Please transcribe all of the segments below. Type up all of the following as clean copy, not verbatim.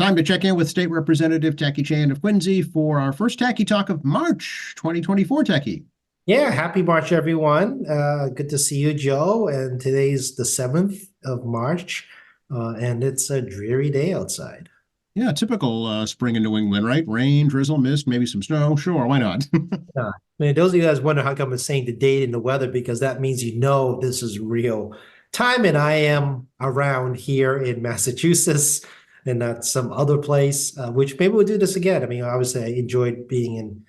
Time to check in with State Representative Tacky Chan of Quincy for our first Tacky Talk of March 2024, Tacky. Yeah, happy March, everyone. Good to see you, Joe. And today's the 7th of March, and it's a dreary day outside. Yeah, typical spring in New England, right? Rain, drizzle, mist, maybe some snow. Sure, why not? I mean, those of you guys wonder how come I'm saying the date and the weather, because that means you know this is real time. And I am around here in Massachusetts and not some other place, which maybe we'll do this again. I mean, obviously, I enjoyed being in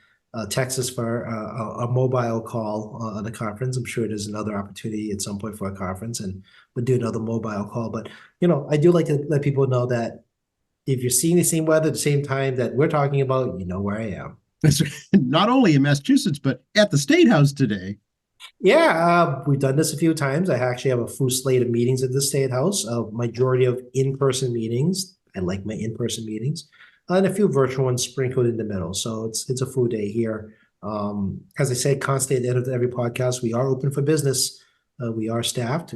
Texas for a mobile call on a conference. I'm sure there's another opportunity at some point for a conference, and we'll do another mobile call. But, I do like to let people know that if you're seeing the same weather at the same time that we're talking about, you know where I am. Not only in Massachusetts, but at the State House today. Yeah, we've done this a few times. I actually have a full slate of meetings at the State House, a majority of in-person meetings. I like my in-person meetings, and a few virtual ones sprinkled in the middle. So it's a full day here. As I say constantly at the end of every podcast, we are open for business. We are staffed.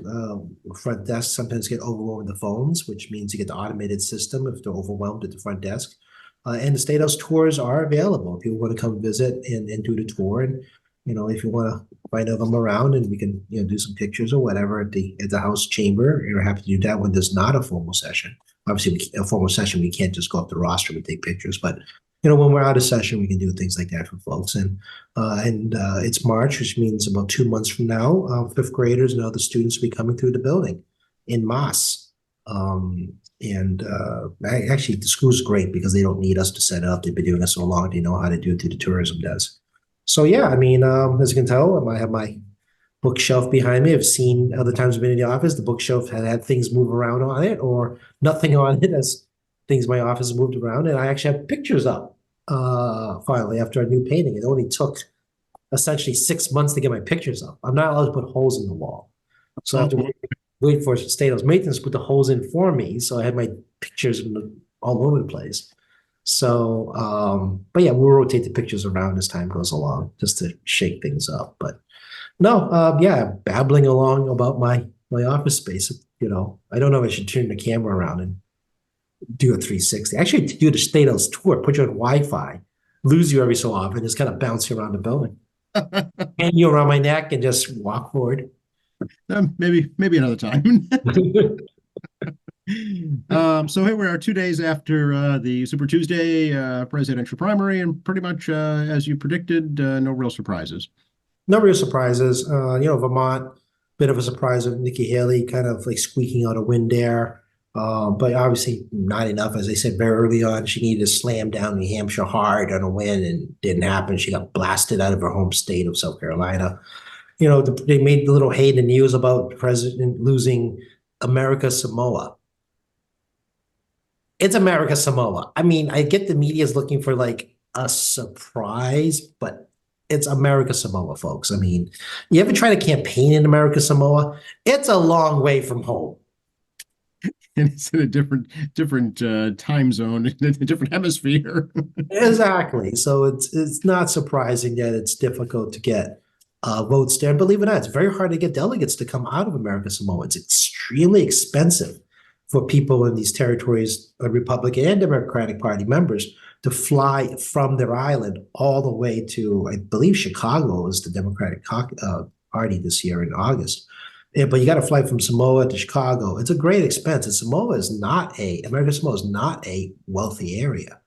Front desk sometimes get overwhelmed with the phones, which means you get the automated system if they're overwhelmed at the front desk. And the State House tours are available. If people want to come visit and do the tour, and if you want to find out them around, and we can do some pictures or whatever at the House chamber, you're happy to do that when there's not a formal session. Obviously, a formal session, we can't just go up the roster and take pictures, but when we're out of session, we can do things like that for folks. And it's March, which means about 2 months from now, fifth graders and other students will be coming through the building in mass. Actually, the school's great because they don't need us to set up. They've been doing it so long, they know how to do it through the tourism desk. So yeah, I mean, as you can tell, I have my bookshelf behind me. I've seen other times I've been in the office, the bookshelf had things move around on it or nothing on it as things in my office moved around. And I actually have pictures up finally after a new painting. It only took essentially 6 months to get my pictures up. I'm not allowed to put holes in the wall. So I have to wait for State House maintenance to put the holes in for me. So I had my pictures all over the place. So, but yeah, we'll rotate the pictures around as time goes along just to shake things up. But no, yeah, babbling along about my office space. I don't know if I should turn the camera around and do a 360. Actually, to do the State House tour, put you on Wi-Fi, lose you every so often, just kind of bounce you around the building. Hang you around my neck and just walk forward. Maybe another time. So here we are 2 days after the Super Tuesday presidential primary, and pretty much as you predicted, no real surprises. No real surprises. Vermont, bit of a surprise of Nikki Haley kind of like squeaking out a win there. But obviously not enough. As I said very early on, she needed to slam down New Hampshire hard on a win, and didn't happen. She got blasted out of her home state of South Carolina. They made a little hay in the news about the president losing America Samoa. It's America Samoa. I mean, I get the media's looking for like a surprise, but it's America Samoa, folks. I mean, you ever try to campaign in America Samoa? It's a long way from home. And it's in a different time zone, in a different hemisphere. Exactly. So it's not surprising that it's difficult to get votes there. And believe it or not, it's very hard to get delegates to come out of America Samoa. It's extremely expensive for people in these territories, Republican and Democratic Party members, to fly from their island all the way to, I believe, Chicago is the Democratic Party this year in August. But you got to fly from Samoa to Chicago. It's a great expense. And America Samoa is not a wealthy area.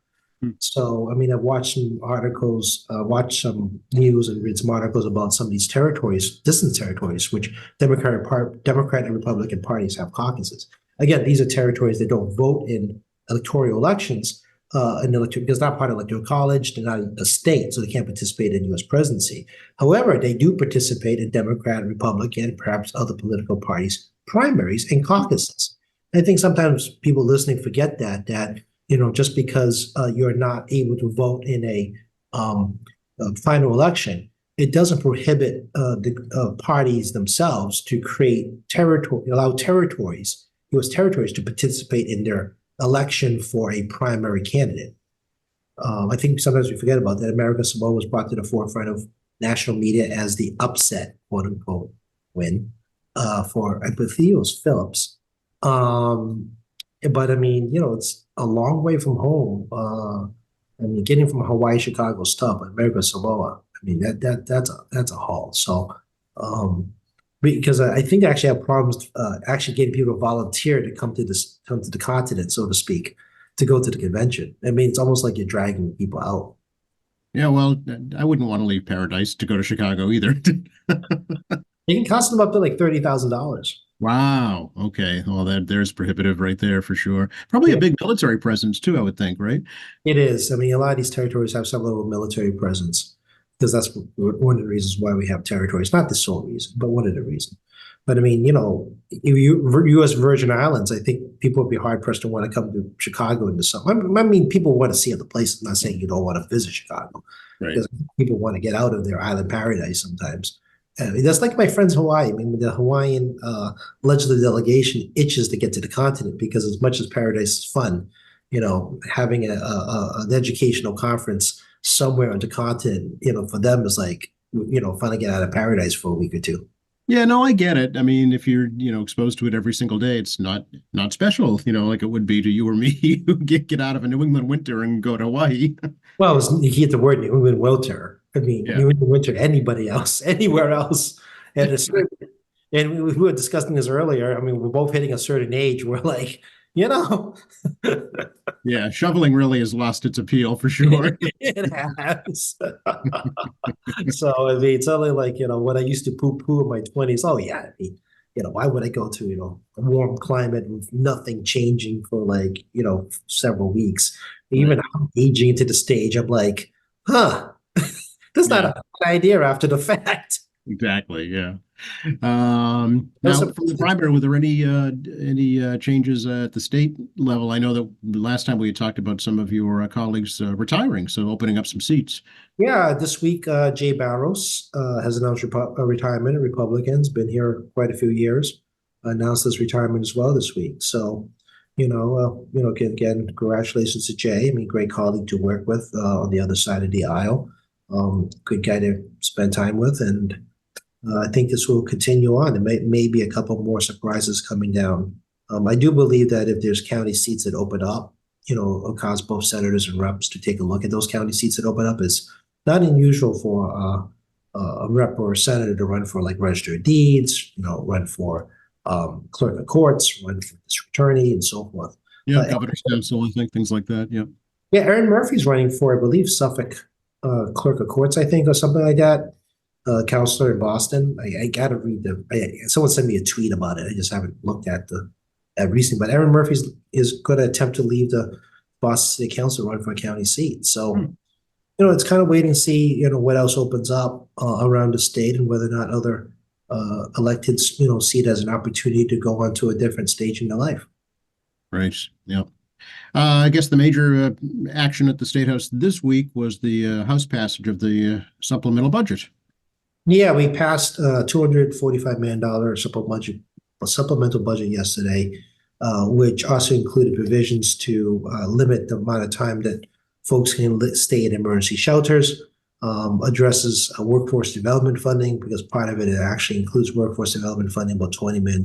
So, I mean, I've watched some articles, watched some news and read some articles about some of these territories, distant territories, which Democrat and Republican parties have caucuses. Again, these are territories that don't vote in electoral elections, because they're not part of electoral college, they're not a state, so they can't participate in U.S. presidency. However, they do participate in Democrat, Republican, perhaps other political parties' primaries and caucuses. And I think sometimes people listening forget that just because you're not able to vote in a final election, it doesn't prohibit the parties themselves to allow U.S. territories to participate in their election for a primary candidate. I think sometimes we forget about that. America Samoa was brought to the forefront of national media as the upset, quote unquote, win for, I believe it was Phillips. but I mean, it's a long way from home. I mean, getting from Hawaii, Chicago is tough, but America Samoa, I mean, that's a haul. So, um, because I think I actually have problems actually getting people to volunteer to come to the continent, so to speak, to go to the convention. I mean, it's almost like you're dragging people out. Yeah, well, I wouldn't want to leave Paradise to go to Chicago either. It can cost them up to like $30,000. Wow. Okay. Well, there's prohibitive right there for sure. Probably a Yeah, big military presence too, I would think, right? it is. I mean, a lot of these territories have some level of military presence because that's one of the reasons why we have territories. Not the sole reason, but one of the reasons. But I mean, if U.S. Virgin Islands, I think people would be hard pressed to want to come to Chicago in the summer. I mean, people want to see other places. I'm not saying you don't want to visit Chicago, Right. because people want to get out of their island paradise sometimes. I mean, that's like my friends in Hawaii. I mean, the Hawaiian legislative delegation itches to get to the continent because as much as paradise is fun, having an educational conference somewhere on the continent, for them is like, fun to get out of paradise for a week or two. Yeah, no, I get it. I mean, if you're, exposed to it every single day, it's not special, like it would be to you or me who get out of a New England winter and go to Hawaii. Well, you hear the word New England winter. I mean, Yeah. New England winter, anybody else, anywhere else. And and we were discussing this earlier. I mean, we're both hitting a certain age. We're like, you know, Yeah, shoveling really has lost its appeal for sure. it has. So I mean, it's only like, what I used to poo-poo in my 20s. Oh yeah, I mean, why would I go to, a warm climate with nothing changing for like, several weeks? Even Right. I'm aging into the stage, I'm like, huh, that's not Yeah, a bad idea after the fact. exactly. Yeah. No Now from the surprise. primary, were there any changes at the state level? I know that last time we had talked about some of your colleagues retiring, so opening up some seats. Yeah, this week, Jay Barros has announced a retirement. A Republican's been here quite a few years, announced his retirement as well this week. So, again, congratulations to Jay. I mean, great colleague to work with on the other side of the aisle. Good guy to spend time with, and I think this will continue on. There may be a couple more surprises coming down. I do believe that if there's county seats that open up, it'll cause both senators and reps to take a look at those county seats that open up. It's not unusual for a rep or a senator to run for like register of deeds, run for clerk of courts, run for district attorney, and so forth. Yeah, Uh, governor's council, I think, things like that. Yeah. yeah, Aaron Murphy's running for, I believe, Suffolk clerk of courts, I think, or something like that. Counselor in Boston. I gotta read someone sent me a tweet about it. I just haven't looked at recently. But Aaron Murphy is going to attempt to leave the Boston City Council, run for a county seat. So, Hmm. it's kind of waiting to see, what else opens up around the state and whether or not other electeds, see it as an opportunity to go on to a different stage in their life. Right. Yeah. I guess the major action at the State House this week was the House passage of the supplemental budget. Yeah, we passed $245 million supplemental budget yesterday, which also included provisions to limit the amount of time that folks can stay in emergency shelters, addresses workforce development funding, because part of it actually includes workforce development funding, about $20 million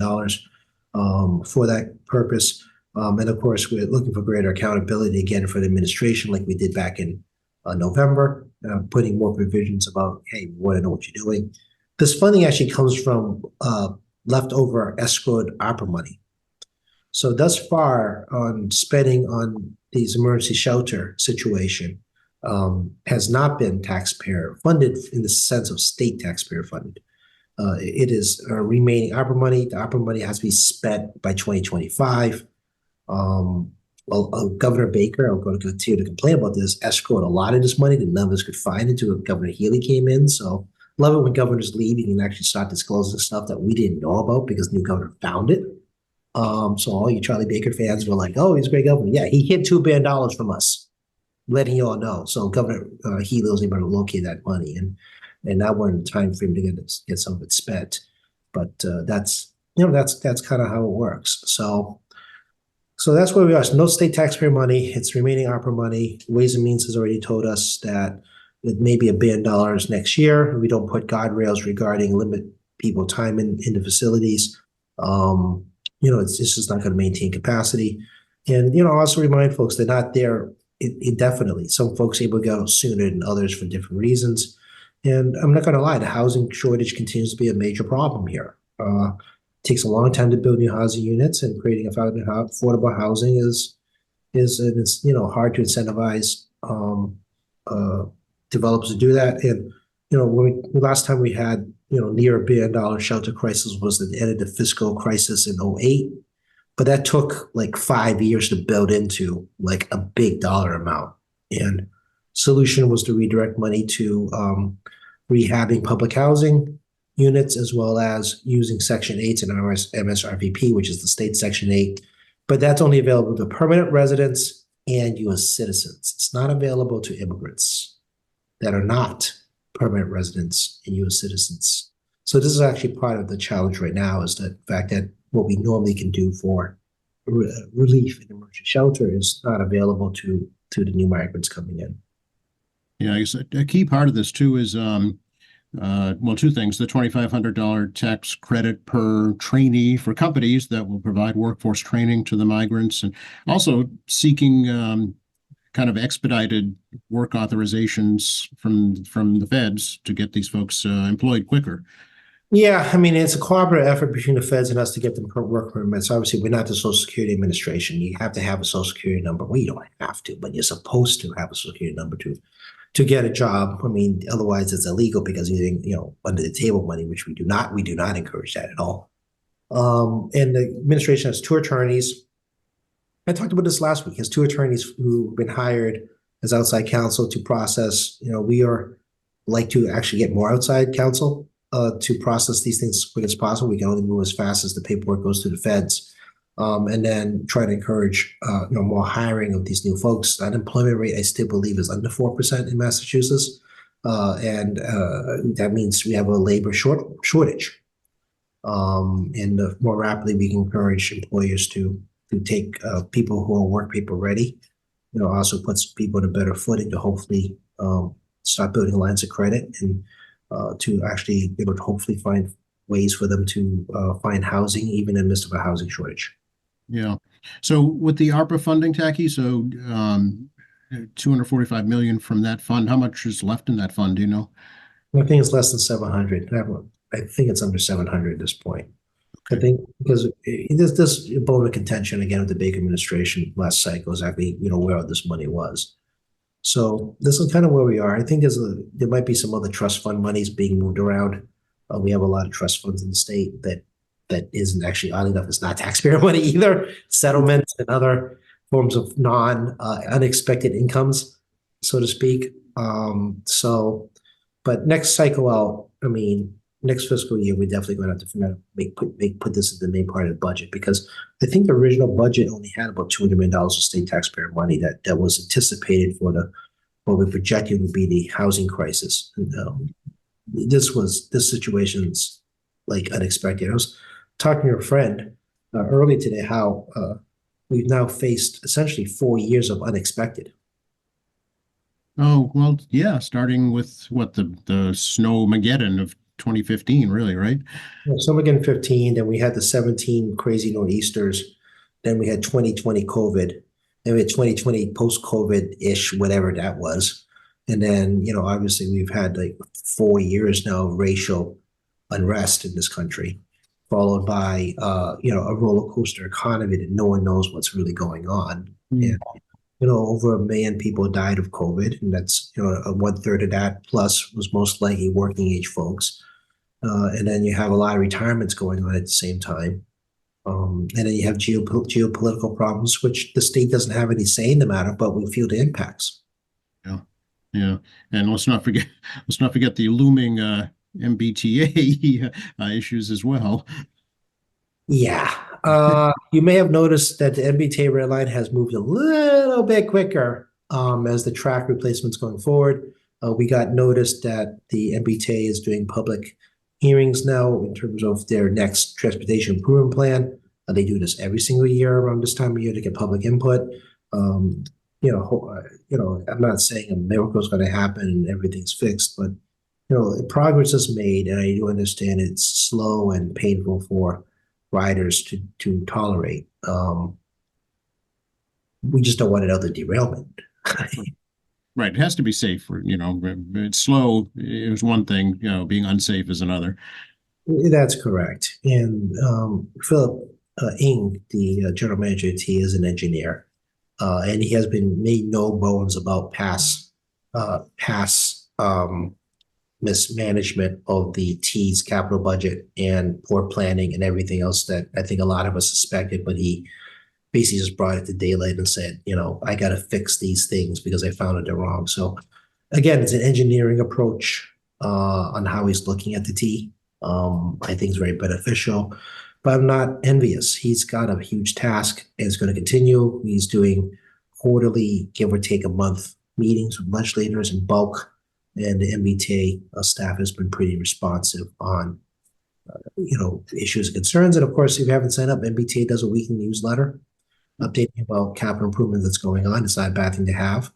for that purpose. And of course, we're looking for greater accountability again for the administration, like we did back in November, putting more provisions about, hey, we want to know what you're doing. This funding actually comes from leftover escrowed ARPA money. So thus far on spending on these emergency shelter situation has not been taxpayer funded in the sense of state taxpayer funded. It is remaining ARPA money. The ARPA money has to be spent by 2025. Well, Governor Baker, I'm going to continue to complain about this, escrowed a lot of this money that none of us could find until Governor Healy came in. So love it when governors leave, you can actually start disclosing stuff that we didn't know about because new governor found it. So all you Charlie Baker fans were like, oh, he's a great governor. Yeah, he hid $2 billion from us, letting you all know. So Governor Healy was able to locate that money, and that wasn't the time for him to get some of it spent. But that's kind of how it works. So that's where we are. So no state taxpayer money. It's remaining ARPA money. Ways and Means has already told us that it may be $1 billion next year if we don't put guardrails regarding limit people time in the facilities. It's just not going to maintain capacity. And, you know, also remind folks they're not there indefinitely. Some folks able to go sooner than others for different reasons. And I'm not going to lie, the housing shortage continues to be a major problem here. Takes a long time to build new housing units, and creating affordable housing and it's, you know, hard to incentivize uh, developers to do that. And, you know, last time we had, you know, near $1 billion shelter crisis was at the end of the fiscal crisis in '08. But that took like 5 years to build into like a big dollar amount. And solution was to redirect money to rehabbing public housing units, as well as using Section 8 and MSRVP, which is the state Section 8. But that's only available to permanent residents and U.S. citizens. It's not available to immigrants that are not permanent residents and U.S. citizens. So this is actually part of the challenge right now, is the fact that what we normally can do for relief in emergency shelter is not available to the new migrants coming in. Yeah, I guess a key part of this too is well, two things: the $2,500 tax credit per trainee for companies that will provide workforce training to the migrants, and also seeking kind of expedited work authorizations from the feds to get these folks employed quicker. Yeah, I mean, it's a cooperative effort between the feds and us to get them work permits. Obviously, we're not the Social Security Administration. You have to have a Social Security number. Well, you don't have to, but you're supposed to have a Social Security number to get a job. I mean, otherwise it's illegal because using, you know, under the table money, which we do not encourage that at all. And the administration has two attorneys. I talked about this last week. Has two attorneys who've been hired as outside counsel to process. You know, we are like to actually get more outside counsel to process these things as quick as possible. We can only move as fast as the paperwork goes to the feds. And then try to encourage you know, more hiring of these new folks. The unemployment rate, I still believe, is under 4% in Massachusetts, and that means we have a labor shortage. And the more rapidly we can encourage employers to take people who are work paper ready, you know, also puts people in a better footing to hopefully start building lines of credit, and to actually be able to hopefully find ways for them to find housing even in the midst of a housing shortage. Yeah. So with the ARPA funding, Tacky, so 245 million from that fund, how much is left in that fund? Do you know? I think it's less than 700. I think it's under 700 at this point. I think because there's this bone of contention again with the Baker administration last cycle, exactly, you know, where this money was. So this is kind of where we are. I think there might be some other trust fund monies being moved around. We have a lot of trust funds in the state that isn't actually, oddly enough, it's not taxpayer money either. Settlements and other forms of unexpected incomes, so to speak. But next cycle out, I mean, next fiscal year, we're definitely going to have to put this as the main part of the budget, because I think the original budget only had about $200 million of state taxpayer money that was anticipated for what we projected would be the housing crisis. And, this situation's like unexpected. I was talking to a friend early today how we've now faced essentially 4 years of unexpected. Oh, well, yeah, starting with what the Snowmageddon of 2015, really, right? Snowmageddon 15, then we had the 17 crazy nor'easters, then we had 2020 COVID, then we had 2020 post-COVID-ish, whatever that was. And then, you know, obviously we've had like 4 years now of racial unrest in this country, followed by, you know, a roller coaster economy that no one knows what's really going on. Mm. And, you know, over 1 million people died of COVID, and that's, you know, 1/3 of that plus was most likely working age folks. And then you have a lot of retirements going on at the same time. And then you have geopolitical problems, which the state doesn't have any say in the matter, but we feel the impacts. Yeah. Yeah. And let's not forget the looming MBTA issues as well. Yeah. You may have noticed that the MBTA red line has moved a little bit quicker as the track replacement's going forward. We got noticed that the MBTA is doing public hearings now in terms of their next transportation improvement plan. They do this every single year around this time of year to get public input. You know, I'm not saying a miracle is going to happen and everything's fixed, but you know, progress is made, and I do understand it's slow and painful for riders to tolerate. We just don't want another derailment. Right. It has to be safe for, it's slow is one thing, being unsafe is another. That's correct. And Philip Ng, the general manager at T, is an engineer, and he has been made no bones about past mismanagement of the T's capital budget and poor planning and everything else that I think a lot of us suspected. But he basically just brought it to daylight and said, I got to fix these things because I found they're wrong. So again, it's an engineering approach on how he's looking at the T. I think it's very beneficial, but I'm not envious. He's got a huge task and it's going to continue. He's doing quarterly, give or take a month, meetings with legislators in bulk, and the MBTA staff has been pretty responsive on issues and concerns. And of course, if you haven't signed up, MBTA does a weekly newsletter updating about capital improvement that's going on. It's not a bad thing to have.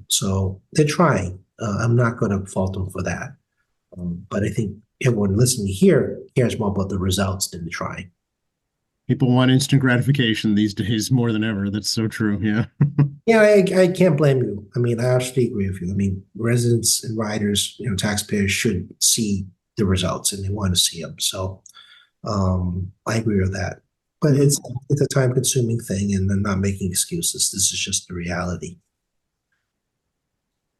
So they're trying. I'm not going to fault them for that. But I think everyone listening here cares more about the results than the trying. People want instant gratification these days more than ever. That's so true. Yeah. Yeah, I can't blame you. I mean, I absolutely agree with you. I mean, residents and riders, taxpayers should see the results and they want to see them. So I agree with that. But it's a time-consuming thing, and I'm not making excuses. This is just the reality.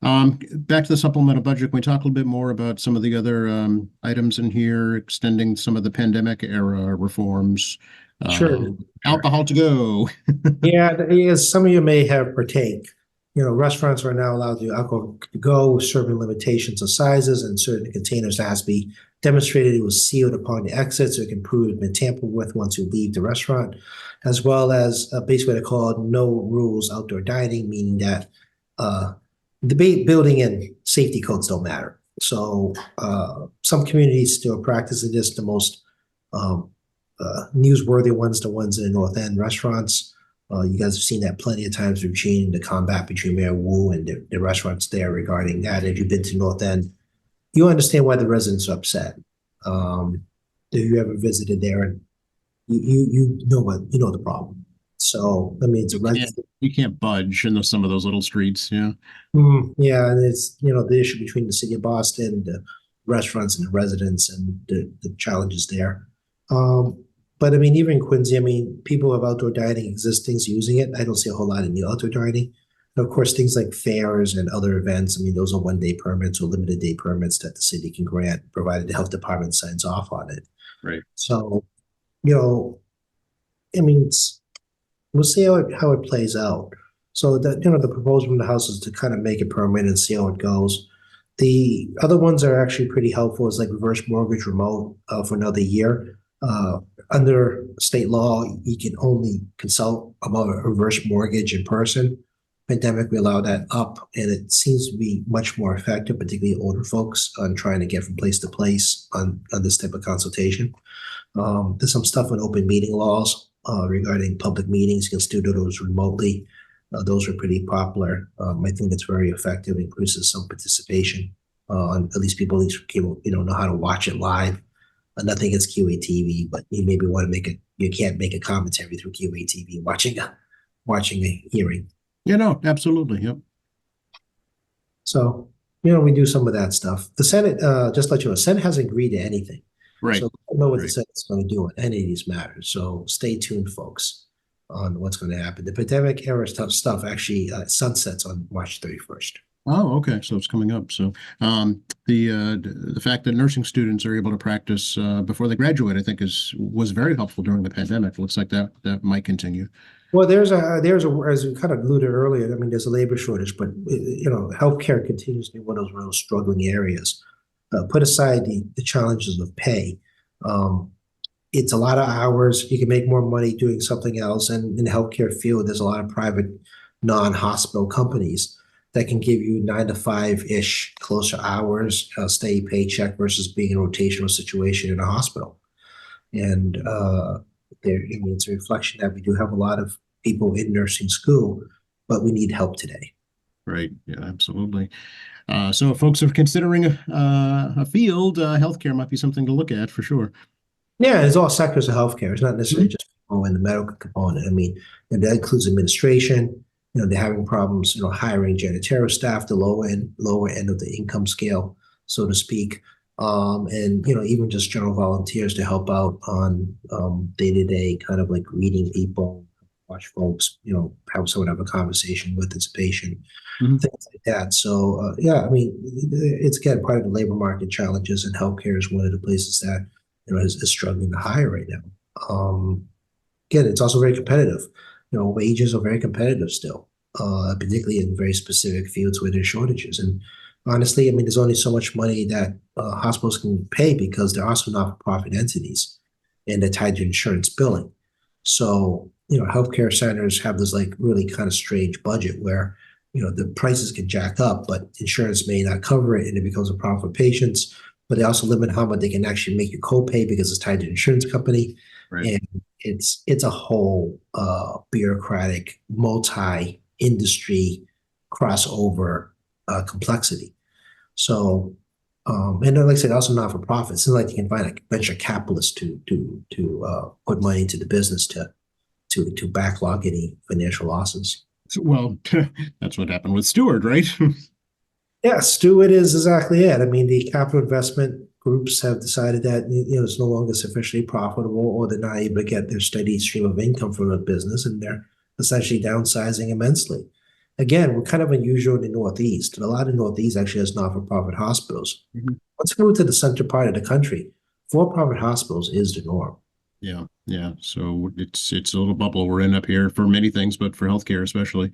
Back to the supplemental budget, can we talk a little bit more about some of the other items in here, extending some of the pandemic era reforms? Sure. Alcohol to go. Yeah, as some of you may have partake, restaurants are now allowed to do alcohol to go with certain limitations of sizes, and certain containers has to be demonstrated it was sealed upon the exit so it can prove it's been tampered with once you leave the restaurant, as well as basically what they call no rules outdoor dining, meaning that the building and safety codes don't matter. So some communities still practicing this. The most newsworthy ones, the ones in the North End restaurants. You guys have seen that plenty of times between the combat between Mayor Wu and the restaurants there regarding that. If you've been to North End, you understand why the residents are upset. If you ever visited there, and you know the problem. So I mean, it's a resident. You can't budge in some of those little streets. Yeah. Yeah, and it's the issue between the city of Boston, the restaurants, and the residents, and the challenges there. But I mean, even in Quincy, I mean, people have outdoor dining existing, using it. I don't see a whole lot of new outdoor dining. And of course, things like fairs and other events, I mean, those are one-day permits or limited day permits that the city can grant, provided the health department signs off on it. Right. So, I mean, we'll see how it plays out. So the proposal from the House is to kind of make it permanent and see how it goes. The other ones are actually pretty helpful. It's like reverse mortgage remote for another year. Under state law, you can only consult about a reverse mortgage in person. Pandemic, we allow that up, and it seems to be much more effective, particularly older folks, on trying to get from place to place on this type of consultation. There's some stuff on open meeting laws regarding public meetings. You can still do those remotely. Those are pretty popular. I think it's very effective, increases some participation on at least people know how to watch it live. Nothing against QATV, but you maybe want to you can't make a commentary through QATV watching a hearing. Yeah, no, absolutely. Yep. So, we do some of that stuff. The Senate, just to let you know, the Senate hasn't agreed to anything. Right. So we don't know what the Senate's going to do on any of these matters. So stay tuned, folks, on what's going to happen. The pandemic era stuff actually sunsets on March 31st. Oh, okay. So it's coming up. So the fact that nursing students are able to practice before they graduate, I think was very helpful during the pandemic. It looks like that might continue. Well, there's a as we kind of alluded earlier. I mean, there's a labor shortage, but healthcare continues to be one of those real struggling areas. Put aside the challenges of pay. It's a lot of hours. You can make more money doing something else. And in the healthcare field, there's a lot of private non-hospital companies that can give you 9 to 5-ish closer hours, steady paycheck versus being in a rotational situation in a hospital. And it's a reflection that we do have a lot of people in nursing school, but we need help today. Right. Yeah, absolutely. So if folks are considering a field, healthcare might be something to look at for sure. Yeah, it's all sectors of healthcare. It's not necessarily just and the medical component. I mean, and that includes administration. They're having problems, hiring janitorial staff, the lower end of the income scale, so to speak. And even just general volunteers to help out on day-to-day kind of like reading people, watch folks, have someone have a conversation with its patient, Mhm. things like that. So yeah, I mean, it's again part of the labor market challenges, and healthcare is one of the places that is struggling to hire right now. Again, it's also very competitive. Wages are very competitive still, particularly in very specific fields where there's shortages. And honestly, I mean, there's only so much money that hospitals can pay because they're also not-for-profit entities and they're tied to insurance billing. So, healthcare centers have this like really kind of strange budget where, the prices can jack up, but insurance may not cover it and it becomes a problem for patients. But they also limit how much they can actually make you copay because it's tied to the insurance company. Right. And it's a whole bureaucratic, multi-industry crossover complexity. So, and then, like I said, also not for profit. It's not like you can find a venture capitalist to put money into the business to backlog any financial losses. So, well, that's what happened with Stewart, right? Yeah, Stewart is exactly it. I mean, the capital investment groups have decided that it's no longer sufficiently profitable, or they're not able to get their steady stream of income from the business, and they're essentially downsizing immensely. Again, we're kind of unusual in the Northeast. And a lot of the Northeast actually has not-for-profit hospitals. Mhm. Let's go to the center part of the country. For-profit hospitals is the norm. Yeah, yeah. So it's a little bubble we're in up here for many things, but for healthcare especially.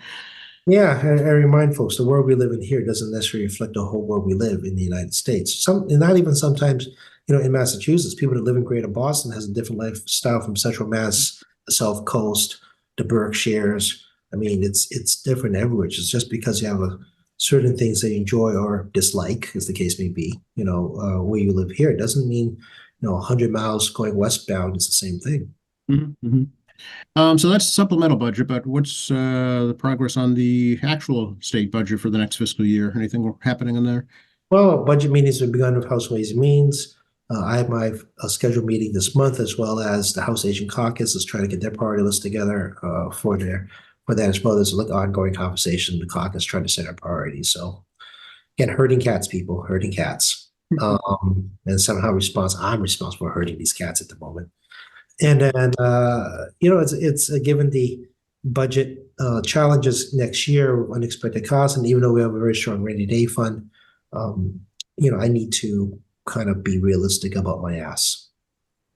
Yeah, I remind folks the world we live in here doesn't necessarily reflect the whole world we live in the United States. And not even sometimes, in Massachusetts, people that live in Greater Boston has a different lifestyle from Central Mass, the South Coast, the Berkshires. I mean, it's different everywhere. It's just because you have certain things that you enjoy or dislike, as the case may be, where you live here, it doesn't mean, 100 miles going westbound is the same thing. Mhm, mhm. So that's supplemental budget, but what's the progress on the actual state budget for the next fiscal year? Anything happening in there? Well, budget meetings have begun with House Ways and Means. I have my scheduled meeting this month, as well as the House Aging Caucus is trying to get their priority list together for that as well. There's an ongoing conversation in the caucus trying to set our priorities. So again, herding cats, people, herding cats. And somehow I'm responsible for herding these cats at the moment. And then it's given the budget challenges next year, unexpected costs, and even though we have a very strong rainy day fund, I need to kind of be realistic about my ask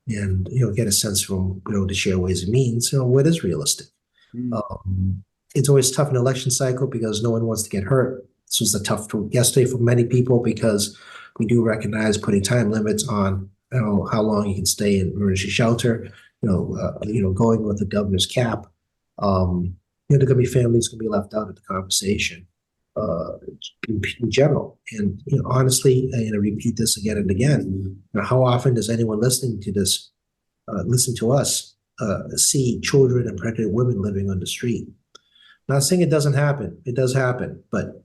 and, get a sense from, the share ways and means, what is realistic. Mm. It's always tough in an election cycle because no one wants to get hurt. This was a tough yesterday for many people because we do recognize putting time limits on how long you can stay in emergency shelter, going with the governor's cap. There are going to be families going to be left out of the conversation in general. And honestly, I repeat this again and again. How often does anyone listening to this, listen to us, see children and pregnant women living on the street? Not saying it doesn't happen. It does happen, but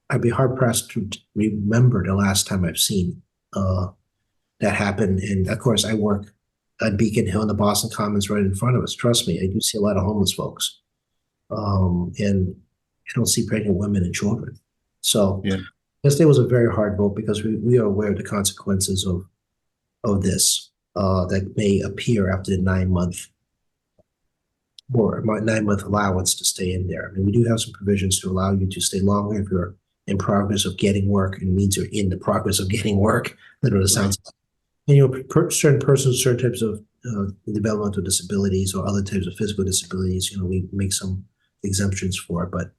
I'd be hard pressed to remember the last time I've seen that happen. And of course, I work at Beacon Hill in the Boston Commons right in front of us. Trust me, I do see a lot of homeless folks. And I don't see pregnant women and children. So Yeah. yesterday was a very hard vote because we are aware of the consequences of this that may appear after the 9-month allowance to stay in there. I mean, we do have some provisions to allow you to stay longer if you're in progress of getting work, and it means you're in the progress of getting work. Literally sounds like. And certain persons, certain types of developmental disabilities or other types of physical disabilities, we make some exemptions for. But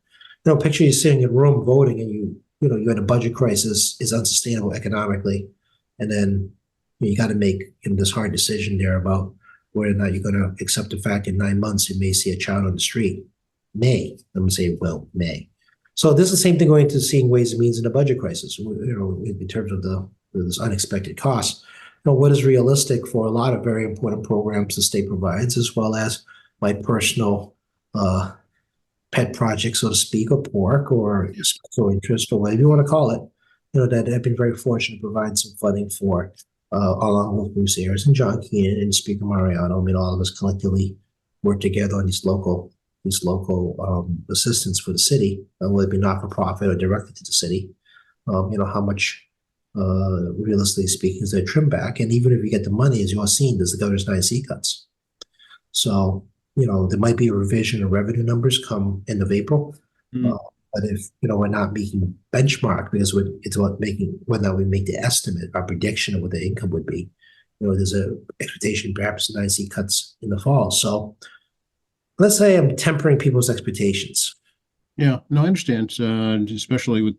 picture you sitting in a room voting, and you're in a budget crisis, is unsustainable economically, and then you got to make this hard decision there about whether or not you're going to accept the fact in 9 months you may see a child on the street. May. Let me say, may. So this is the same thing going to seeing ways and means in a budget crisis, in terms of this unexpected cost. What is realistic for a lot of very important programs the state provides, as well as my personal pet project, so to speak, or pork, or special interest, or whatever you want to call it, that I've been very fortunate to provide some funding for, along with Bruce Ayers and John Keenan and Speaker Mariano. I mean, all of us collectively work together on these local assistance for the city, whether it be not for profit or directly to the city. How much, realistically speaking, is their trim back? And even if you get the money, as you all seen, there's the governor's 9C cuts. So, there might be a revision of revenue numbers come end of April. Mm. But if, we're not making benchmark because it's about making whether or not we make the estimate, our prediction of what the income would be. There's a expectation perhaps 9C cuts in the fall. So let's say I'm tempering people's expectations. Yeah, no, I understand. Especially with,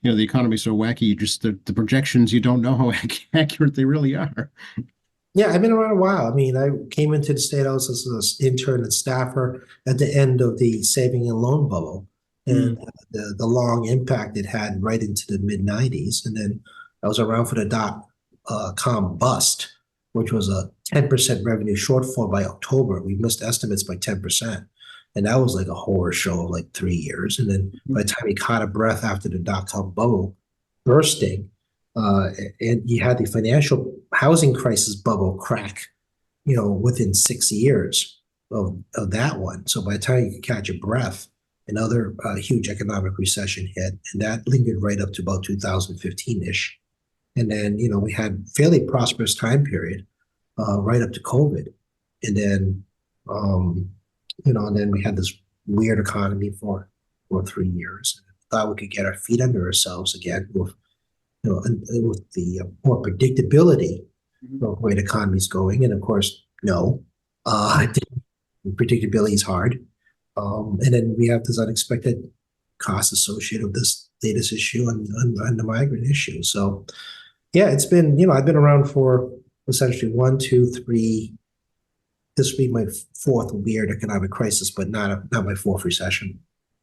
the economy so wacky, just the projections, you don't know how accurate they really are. Yeah, I've been around a while. I mean, I came into the State House as an intern and staffer at the end of the saving and loan bubble, and the long impact it had right into the mid 90s. And then I was around for the dot-com bust, which was a 10% revenue shortfall by October. We missed estimates by 10%. And that was like a horror show of like 3 years. And then by the time he caught a breath after the dot-com bubble bursting, and you had the financial housing crisis bubble crack, within 6 years of that one. So by the time you could catch your breath, another huge economic recession hit, and that lingered right up to about 2015-ish. And then, we had fairly prosperous time period right up to COVID. And then, and then we had this weird economy for 3 years. Thought we could get our feet under ourselves again with, and with the more predictability of where the economy's going. And of course, no, I think predictability is hard. And then we have this unexpected cost associated with this latest issue on the migrant issue. So, yeah, it's been, I've been around for essentially 1, 2, 3. This would be my fourth weird economic crisis, but not my fourth recession.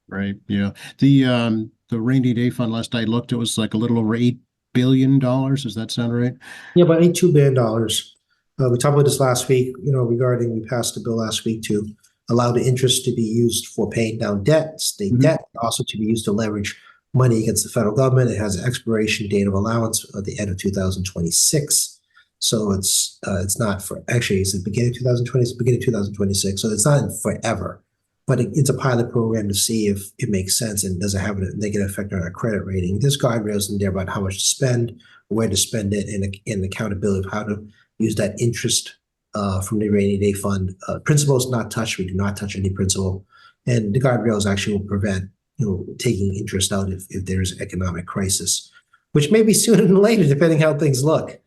Right. Yeah. The rainy day fund last I looked, it was like a little over $8 billion. Does that sound right? Yeah, about $2 billion. We talked about this last week, regarding we passed a bill last week to allow the interest to be used for paying down debt, state debt, also to be used to leverage money against the federal government. It has an expiration date of allowance at the end of 2026. So it's not for, actually, it's the beginning of 2020, it's the beginning of 2026. So it's not forever, but it's a pilot program to see if it makes sense and does it have a negative effect on our credit rating. There's guardrails in there about how much to spend, where to spend it, and accountability of how to use that interest from the rainy day fund. Principal is not touched. We do not touch any principal. And the guardrails actually will prevent, taking interest out if there's economic crisis, which may be sooner than later, depending how things look.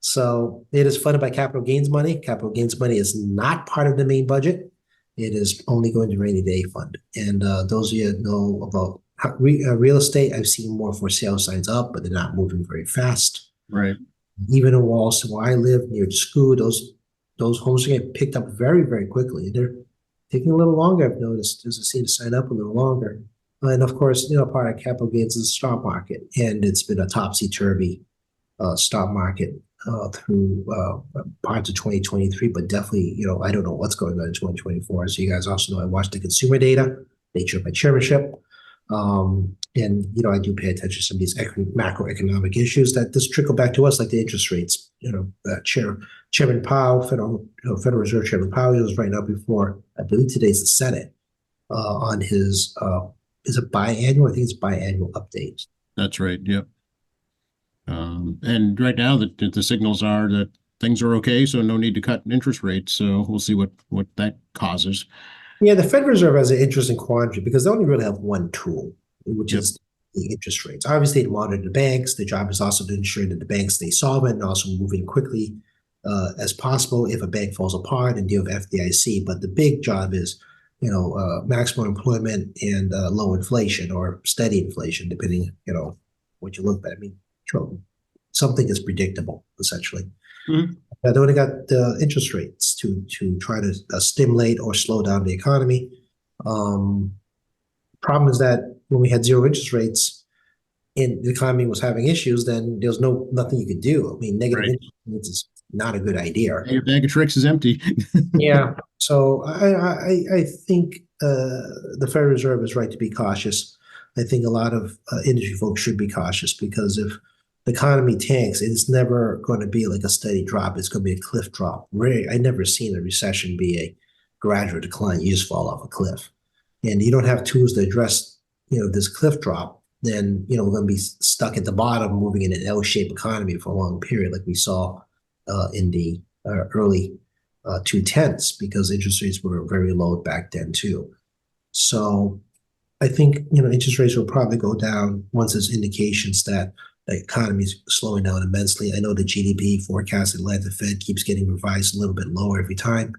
So it is funded by capital gains money. Capital gains money is not part of the main budget. It is only going to rainy day fund. And those of you that know about real estate, I've seen more for sale signs up, but they're not moving very fast. Right. Even in Wallaston, where I live near the school, those homes get picked up very, very quickly. They're taking a little longer, I've noticed, as I see to sign up a little longer. And of course, part of capital gains is the stock market, and it's been a topsy-turvy stock market through parts of 2023, but definitely, I don't know what's going on in 2024. So you guys also know I watch the consumer data, nature of my chairmanship. And, I do pay attention to some of these macroeconomic issues that just trickle back to us, like the interest rates. Chairman Powell, Federal Reserve Chairman Powell, was right now before, I believe today's the Senate, on his, is it biannual? I think it's biannual update. That's right. Yep. And right now the signals are that things are okay, so no need to cut interest rates. So we'll see what that causes. Yeah, the Federal Reserve has an interesting quandary because they only really have one tool, which is the interest rates. Obviously, they monitor the banks. Their job is also to ensure that the banks stay solvent and also moving quickly as possible if a bank falls apart and deal with FDIC. But the big job is, maximum employment and low inflation or steady inflation, depending, what you look at. I mean, something is predictable, essentially. They only got the interest rates to try to stimulate or slow down the economy. Problem is that when we had zero interest rates and the economy was having issues, then there's nothing you could do. I mean, negative interest rates is not a good idea. Your bag of tricks is empty. Yeah. So I think the Federal Reserve is right to be cautious. I think a lot of industry folks should be cautious because if the economy tanks, it's never going to be like a steady drop. It's going to be a cliff drop. I never seen a recession be a gradual decline. You just fall off a cliff, and you don't have tools to address, this cliff drop. Then, we're going to be stuck at the bottom, moving in an L-shaped economy for a long period, like we saw in the early 2010s, because interest rates were very low back then too. So I think, interest rates will probably go down once there's indications that the economy is slowing down immensely. I know the GDP forecast at the Fed keeps getting revised a little bit lower every time,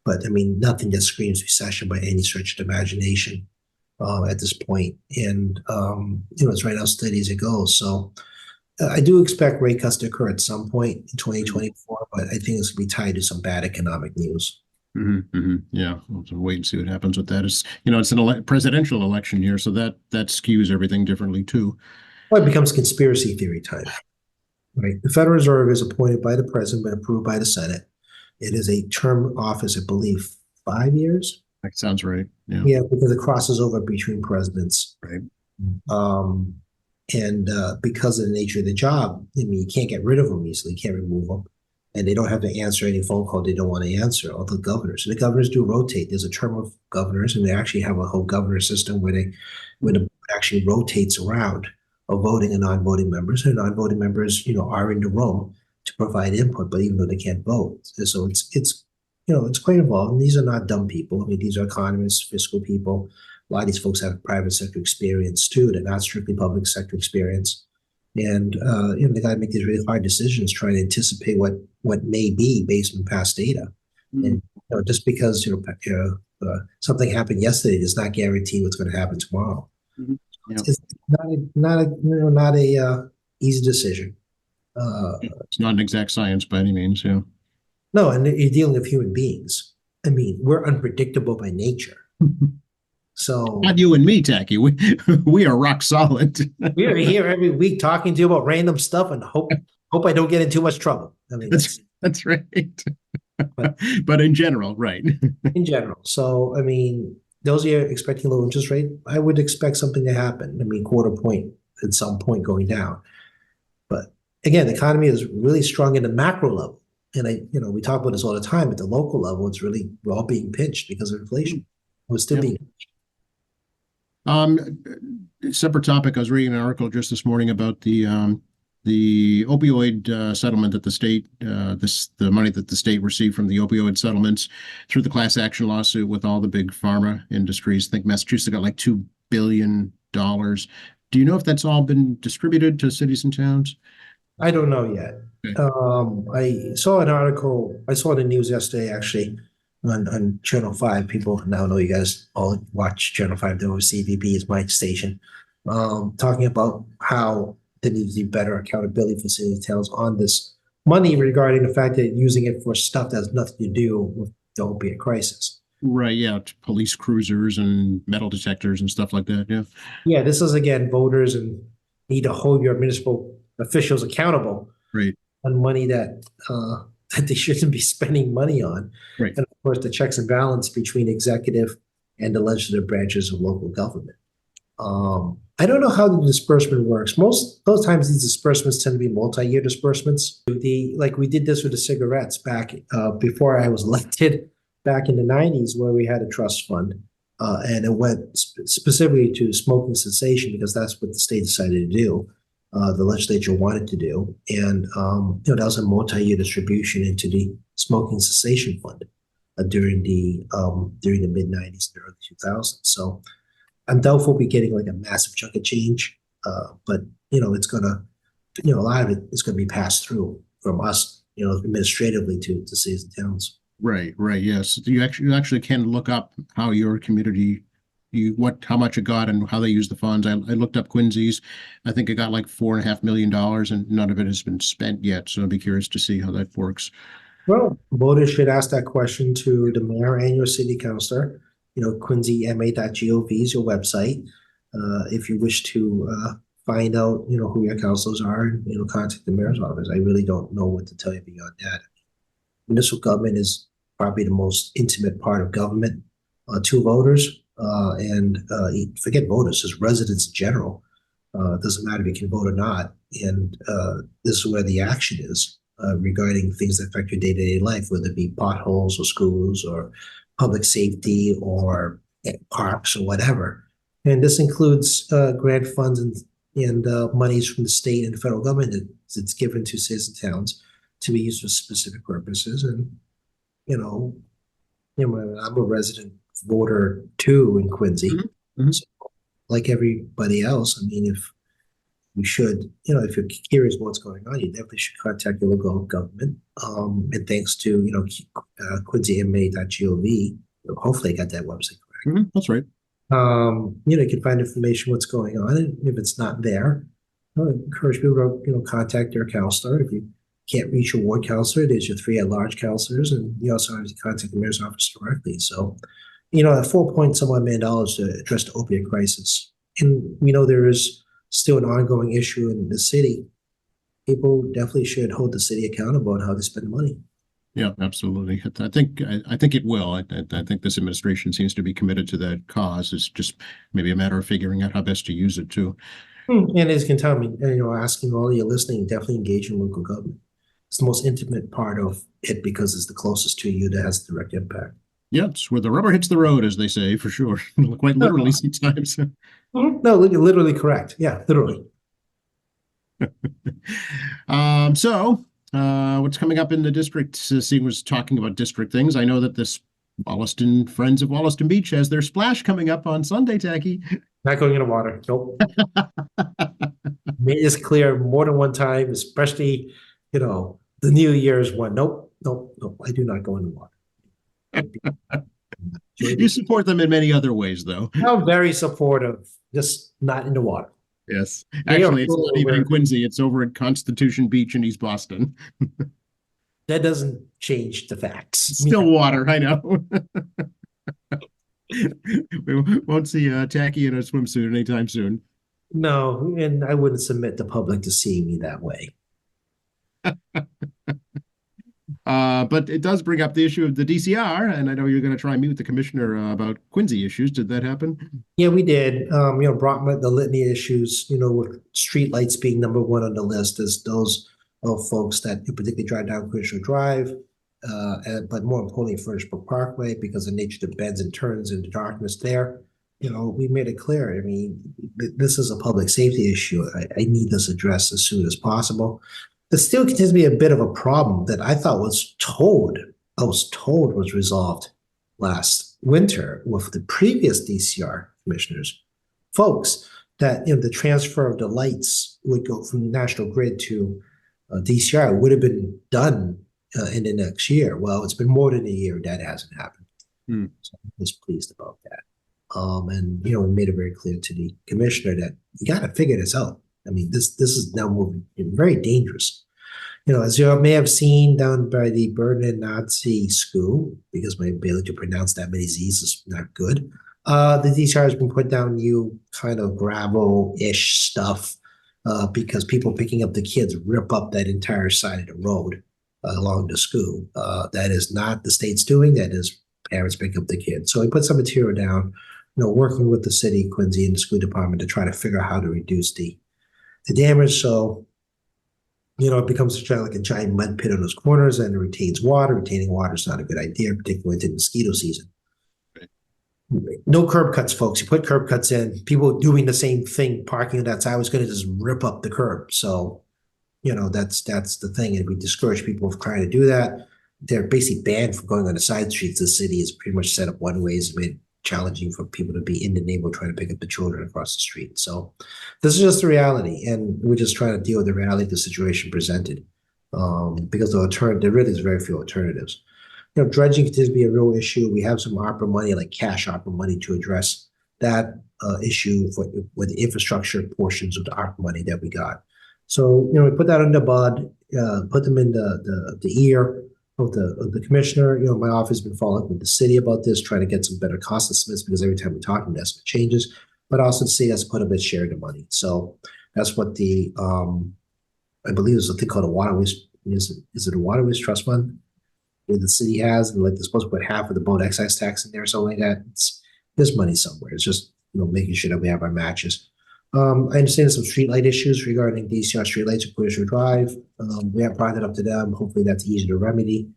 but I mean, nothing that screams recession by any stretch of the imagination at this point. And, it's right now steady as it goes. So I do expect rate cuts to occur at some point in 2024, but I think it's going to be tied to some bad economic news. Yeah, we'll have to wait and see what happens with that. It's an presidential election year, so that skews everything differently too. Well, it becomes conspiracy theory time, right? The Federal Reserve is appointed by the president but approved by the Senate. It is a term office, I believe, 5 years. That sounds right. Yeah, because it crosses over between presidents. Right. And because of the nature of the job, I mean, you can't get rid of them easily. You can't remove them. And they don't have to answer any phone call they don't want to answer, all the governors. And the governors do rotate. There's a term of governors, and they actually have a whole governor system where the board actually rotates around of voting and non-voting members. And non-voting members, are in the room to provide input, but even though they can't vote. So it's quite involved. And these are not dumb people. I mean, these are economists, fiscal people. A lot of these folks have private sector experience too. They're not strictly public sector experience. And they got to make these really hard decisions, trying to anticipate what may be based on past data. And just because something happened yesterday does not guarantee what's going to happen tomorrow. It's not a easy decision. It's not an exact science by any means. Yeah. No, and you're dealing with human beings. I mean, we're unpredictable by nature. So not you and me, Tacky. We are rock solid. We are here every week talking to you about random stuff and hope I don't get in too much trouble. I mean, that's right. But in general, right. In general. So, I mean, those of you expecting low interest rate, I would expect something to happen. I mean, quarter point at some point going down. But again, the economy is really strong in the macro level. And we talk about this all the time. At the local level, we're all being pinched because of inflation. We're still being pinched. Separate topic. I was reading an article just this morning about the opioid settlement that the state, the money that the state received from the opioid settlements through the class action lawsuit with all the big pharma industries. I think Massachusetts got like $2 billion. Do you know if that's all been distributed to cities and towns? I don't know yet. Okay. I saw an article. I saw the news yesterday, actually, on Channel 5. People now know you guys all watch Channel 5. WCVB is my station. Talking about how there needs to be better accountability for cities and towns on this money, regarding the fact that using it for stuff that has nothing to do with the opiate crisis. Right. Yeah. Police cruisers and metal detectors and stuff like that. Yeah. Yeah. This is, again, voters and need to hold your municipal officials accountable. Right. On money that they shouldn't be spending money on. Right. And of course, the checks and balance between executive and the legislative branches of local government. I don't know how the disbursement works. Most times these disbursements tend to be multi-year disbursements. Like we did this with the cigarettes back before I was elected back in the 90s, where we had a trust fund, and it went specifically to smoking cessation because that's what the state decided to do. The legislature wanted to do, and that was a multi-year distribution into the smoking cessation fund during the mid 90s and early 2000s. So I'm doubtful we'll be getting like a massive chunk of change, but it's gonna, a lot of it is gonna be passed through from us, administratively to cities and towns. Right. Yes, you actually can look up how your community. How much it got and how they use the funds. I looked up Quincy's. I think it got like $4.5 million, and none of it has been spent yet. So I'd be curious to see how that works. Well, voters should ask that question to the mayor and your city councilor. QuincyMA.gov is your website. If you wish to find out, who your councilors are, and contact the mayor's office. I really don't know what to tell you beyond that. Municipal government is probably the most intimate part of government to voters. And forget voters, just residents in general. It doesn't matter if you can vote or not. And this is where the action is regarding things that affect your day-to-day life, whether it be potholes or schools or public safety or parks or whatever. And this includes grant funds and monies from the state and federal government that's given to cities and towns to be used for specific purposes. And, I'm a resident voter too in Quincy. Mm-hmm. So, like everybody else, I mean, if you're curious what's going on, you definitely should contact your local government. And thanks to, QuincyMA.gov, hopefully I got that website correct. Mm-hmm. That's right. You can find information what's going on, and if it's not there, I encourage people to, contact their counselor. If you can't reach your ward counselor, there's your 3 at-large counselors, and you also have to contact the mayor's office directly. So, at $4 million to address the opioid crisis, and we know there is still an ongoing issue in the city. People definitely should hold the city accountable on how they spend money. Yeah, absolutely. I think it will. I think this administration seems to be committed to that cause. It's just maybe a matter of figuring out how best to use it too. And as you can tell me, asking all of you listening, definitely engage in local government. It's the most intimate part of it because it's the closest to you that has direct impact. Yeah, it's where the rubber hits the road, as they say, for sure. Quite literally sometimes. No, literally correct. Yeah, literally. What's coming up in the district? Seeing was talking about district things. I know that this Friends of Wollaston Beach has their splash coming up on Sunday, Tacky. Not going in the water. Nope. Made this clear more than one time, especially, the New Year's one. Nope. I do not go in the water. You support them in many other ways, though. I'm very supportive, just not in the water. Yes. Actually, it's not even in Quincy. It's over at Constitution Beach in East Boston. That doesn't change the facts. Still water, I know. We won't see Tacky in a swimsuit anytime soon. No, and I wouldn't submit the public to seeing me that way. But it does bring up the issue of the DCR, and I know you're going to try and meet with the commissioner about Quincy issues. Did that happen? Yeah, we did. Brought the litany issues, with streetlights being number one on the list as those folks that particularly drive down Quincy Drive, but more importantly, Furnace-Brook Parkway, because of the nature of the bends and turns and the darkness there. We made it clear. I mean, this is a public safety issue. I need this addressed as soon as possible. There still continues to be a bit of a problem that I thought was told was resolved last winter with the previous DCR commissioners. Folks, that the transfer of the lights would go from National Grid to DCR would have been done in the next year. Well, it's been more than a year that hasn't happened. So I'm displeased about that. And we made it very clear to the commissioner that you got to figure this out. I mean, this is now moving very dangerous. As you may have seen down by the Berlin Nazi school, because my ability to pronounce that many Z's is not good, the DCR has been put down new kind of gravel-ish stuff because people picking up the kids rip up that entire side of the road along the school. That is not the state's doing. That is parents pick up the kids. So we put some material down, working with the city, Quincy, and the school department to try to figure out how to reduce the damage. So, it becomes like a giant mud pit on those corners and it retains water. Retaining water is not a good idea, particularly into mosquito season. Right. No curb cuts, folks. You put curb cuts in, people doing the same thing, parking on that side was going to just rip up the curb. So, that's the thing. And we discourage people from trying to do that. They're basically banned from going on the side streets. The city is pretty much set up one way, it's made challenging for people to be in the neighborhood trying to pick up the children across the street. So this is just the reality, and we're just trying to deal with the reality of the situation presented because there really is very few alternatives. Dredging continues to be a real issue. We have some ARPA money, like cash ARPA money, to address that issue with the infrastructure portions of the ARPA money that we got. So, we put that in the bud, put them in the ear of the commissioner. My office has been following up with the city about this, trying to get some better cost estimates, because every time we talk, the estimate changes, but also the city has to put a bit share of the money. So that's what the I believe there's a thing called a waterways. Is it a waterways trust fund that the city has, and like they're supposed to put half of the boat excise tax in there or something like that. There's money somewhere. It's just making sure that we have our matches. I understand some streetlight issues regarding DCR streetlights at Quincy Drive. We have brought it up to them. Hopefully that's easy to remedy.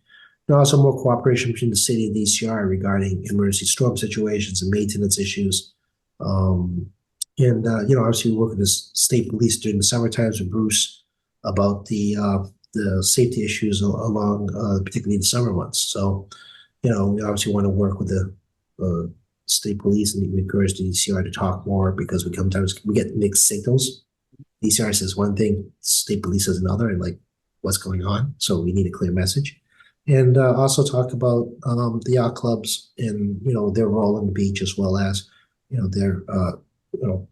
And also more cooperation between the city and DCR regarding emergency storm situations and maintenance issues. Obviously we work with the state police during the summer times with Bruce about the safety issues along, particularly the summer months. So, we obviously want to work with the state police, and we encourage the DCR to talk more, because sometimes we get mixed signals. DCR says one thing, state police says another, and like, what's going on? So we need a clear message. And also talk about the yacht clubs and their role on the beach, as well as their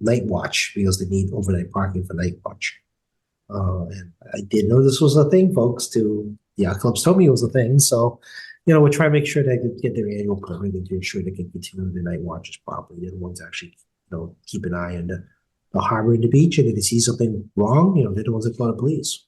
night watch, because they need overnight parking for night watch. And I didn't know this was a thing, folks. The yacht clubs told me it was a thing. So, we're trying to make sure they can get their annual permit and to ensure they can continue the night watches properly. They're the ones that actually, keep an eye on the harbor and the beach. And if they see something wrong, they're the ones that call the police.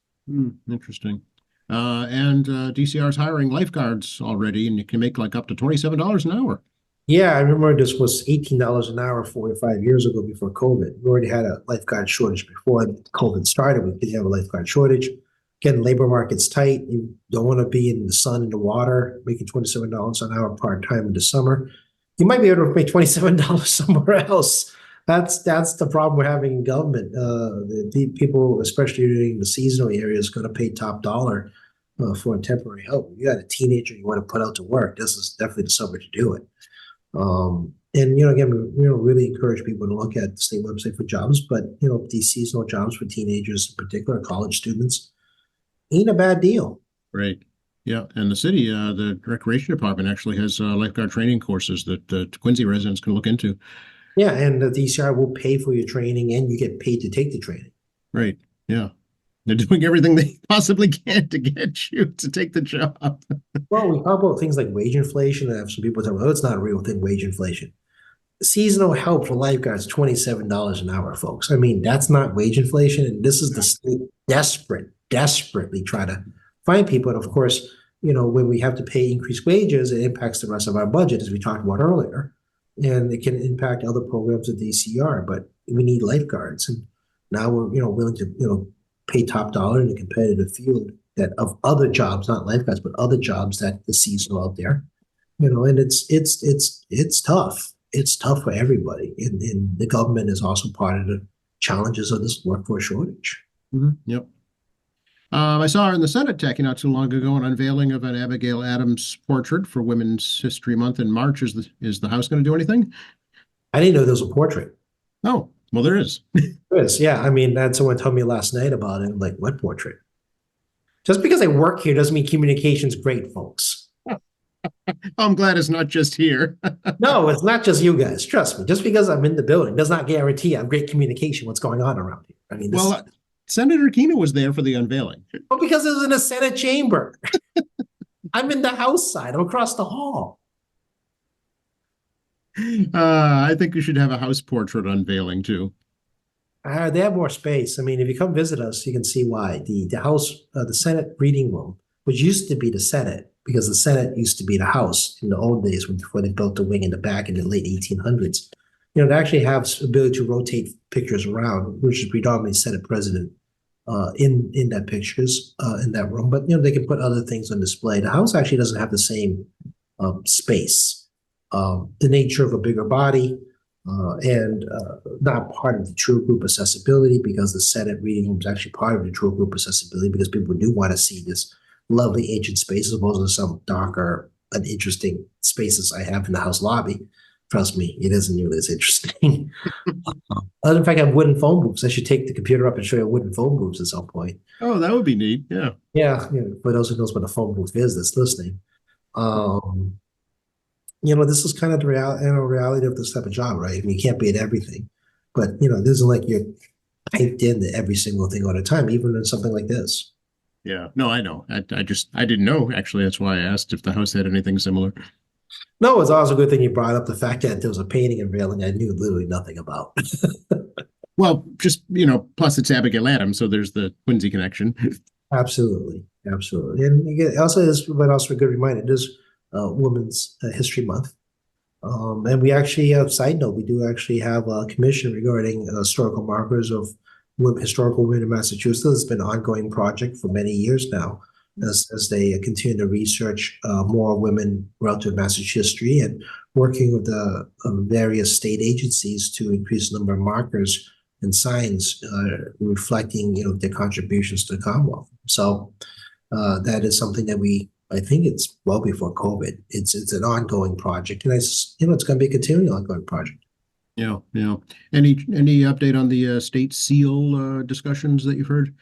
Interesting. And DCR is hiring lifeguards already, and you can make like up to $27 an hour. Yeah, I remember this was $18 an hour 4 or 5 years ago, before COVID. We already had a lifeguard shortage before COVID started. We did have a lifeguard shortage. Again, labor market's tight. You don't want to be in the sun and the water, making $27 an hour part-time in the summer. You might be able to make $27 somewhere else. That's the problem we're having in government. The people, especially during the seasonal areas, going to pay top dollar for a temporary help. You got a teenager you want to put out to work, this is definitely the summer to do it. Again, we really encourage people to look at the state website for jobs, but these seasonal jobs for teenagers in particular, college students, ain't a bad deal. Right. Yeah. And the city, the recreation department actually has lifeguard training courses that Quincy residents can look into. Yeah, and the DCR will pay for your training, and you get paid to take the training. Right. Yeah. They're doing everything they possibly can to get you to take the job. Well, we talk about things like wage inflation, and I have some people tell me, oh, it's not a real thing, wage inflation. Seasonal help for lifeguards, $27 an hour, folks. I mean, that's not wage inflation, and this is the state desperately try to find people. And of course, when we have to pay increased wages, it impacts the rest of our budget, as we talked about earlier. And it can impact other programs at DCR, but we need lifeguards. And now we're, willing to, pay top dollar in a competitive field that of other jobs, not lifeguards, but other jobs that the seasonal out there, and it's tough. It's tough for everybody. And the government is also part of the challenges of this workforce shortage. Yep. I saw her in the Senate Tech not too long ago, an unveiling of an Abigail Adams portrait for Women's History Month in March. Is the House going to do anything? I didn't know there was a portrait. Oh, well, there is. There is, yeah. I mean, that's someone told me last night about it. I'm like, what portrait? Just because I work here doesn't mean communication's great, folks. I'm glad it's not just here. No, it's not just you guys. Trust me. Just because I'm in the building does not guarantee I have great communication what's going on around here. I mean, Senator Kena was there for the unveiling. Well, because it was in a Senate chamber. I'm in the House side. I'm across the hall. I think you should have a House portrait unveiling too. They have more space. I mean, if you come visit us, you can see why. The House, the Senate reading room, which used to be the Senate, because the Senate used to be the House in the old days before they built the wing in the back in the late 1800s. They actually have ability to rotate pictures around, which is predominantly Senate president in that pictures in that room. But they can put other things on display. The House actually doesn't have the same space. The nature of a bigger body and not part of the true group accessibility, because the Senate reading room is actually part of the true group accessibility, because people do want to see this lovely ancient space as opposed to some darker, uninteresting spaces I have in the House lobby. Trust me, it isn't nearly as interesting. In fact, I have wooden phone booths. I should take the computer up and show you wooden phone booths at some point. Oh, that would be neat. Yeah. Yeah. For those who knows what a phone booth is that's listening. This is kind of the reality of this type of job, right? I mean, you can't be at everything. But, it isn't like you're piped into every single thing all the time, even in something like this. Yeah. No, I know. I didn't know, actually. That's why I asked if the House had anything similar. No, it's also a good thing you brought up the fact that there was a painting unveiling I knew literally nothing about. Well, just, plus it's Abigail Adams, so there's the Quincy connection. Absolutely. And also a good reminder, it is Women's History Month. And we actually, side note, we do actually have a commission regarding historical markers of historical women in Massachusetts. It's been an ongoing project for many years now. as they continue to research more women relative Massachusetts history and working with the various state agencies to increase the number of markers and signs reflecting, their contributions to the Commonwealth. So that is something that I think it's well before COVID. It's an ongoing project, and it's going to be a continuing ongoing project. Yeah, yeah. Any update on the state seal discussions that you've heard?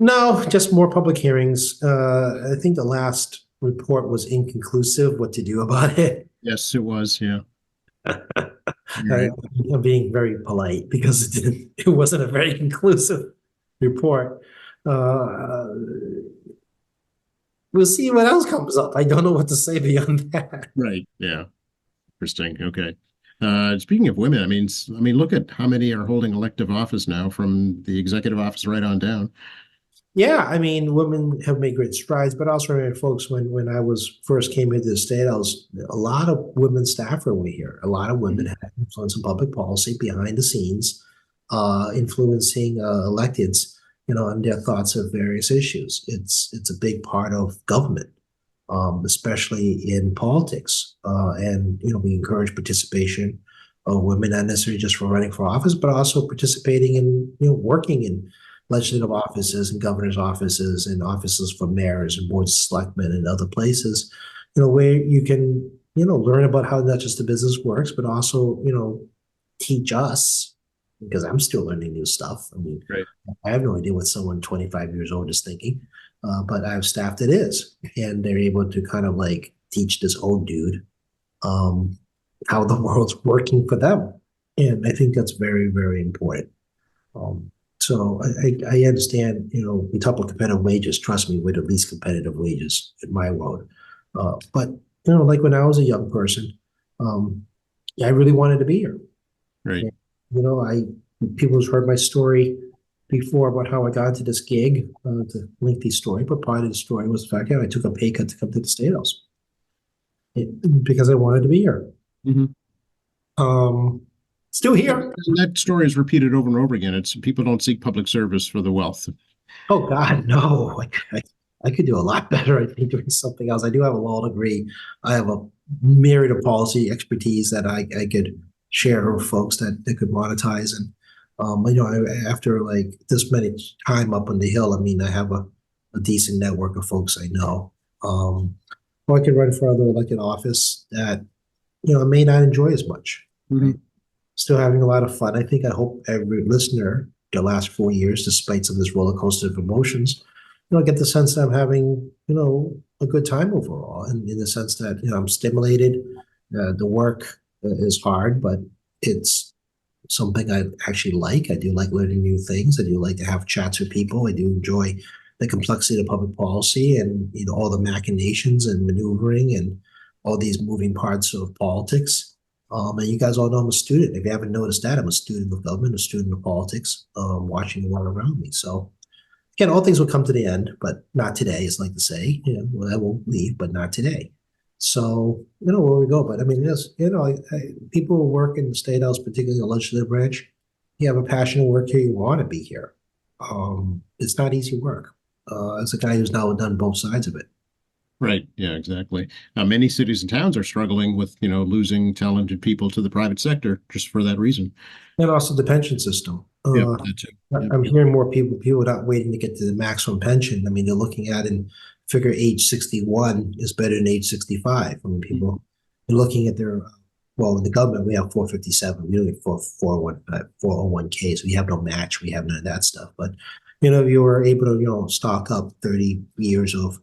No, just more public hearings. I think the last report was inconclusive what to do about it. Yes, it was. Yeah. I'm being very polite because it wasn't a very conclusive report. We'll see what else comes up. I don't know what to say beyond that. Right. Yeah. Interesting. Okay. Speaking of women, I mean, look at how many are holding elective office now, from the executive office right on down. Yeah, I mean, women have made great strides, but also remember, folks, when I first came into the state, a lot of women staffer were here. A lot of women had influence in public policy behind the scenes, influencing electeds, on their thoughts of various issues. It's a big part of government, especially in politics. And we encourage participation of women, not necessarily just for running for office, but also participating in working in legislative offices and governor's offices and offices for mayors and boards of selectmen and other places, where you can, learn about how not just the business works, but also, teach us, because I'm still learning new stuff. I mean, Right. I have no idea what someone 25 years old is thinking, but I have staff that is, and they're able to kind of like teach this old dude how the world's working for them. And I think that's very, very important. So I understand, we talk about competitive wages. Trust me, we're the least competitive wages in my world. But, like when I was a young person, I really wanted to be here. Right. And, people have heard my story before about how I got into this gig. It's a lengthy story, but part of the story was the fact that I took a pay cut to come to the State House because I wanted to be here. Mm-hmm. Still here. That story is repeated over and over again. It's people don't seek public service for the wealth. Oh God, no! I could do a lot better. I think doing something else. I do have a law degree. I have a myriad of policy expertise that I could share with folks that they could monetize. And after like this many time up on the Hill, I mean, I have a decent network of folks I know. Or I could run for other elected office that I may not enjoy as much. Mm-hmm. Right? Still having a lot of fun. I hope every listener the last 4 years, despite some of this roller coaster of emotions, get the sense that I'm having, a good time overall. And in the sense that, I'm stimulated. The work is hard, but it's something I actually like. I do like learning new things. I do like to have chats with people. I do enjoy the complexity of public policy and, all the machinations and maneuvering and all these moving parts of politics. And you guys all know I'm a student. If you haven't noticed that, I'm a student of government, a student of politics, watching the world around me. So again, all things will come to the end, but not today, as I like to say. I won't leave, but not today. So, where we go. But I mean, yes, people who work in the State House, particularly the legislative branch, you have a passion to work here, you want to be here. It's not easy work. As a guy who's now done both sides of it. Right. Yeah, exactly. Many cities and towns are struggling with, losing talented people to the private sector just for that reason. And also the pension system. Yeah, that too. Yeah. I'm hearing more people not waiting to get to the maximum pension. I mean, they're looking at and figure age 61 is better than age 65. I mean, people are looking at their, in the government, we have 457, we only have 401k, so we have no match, we have none of that stuff. But, if you were able to, stock up 30 years of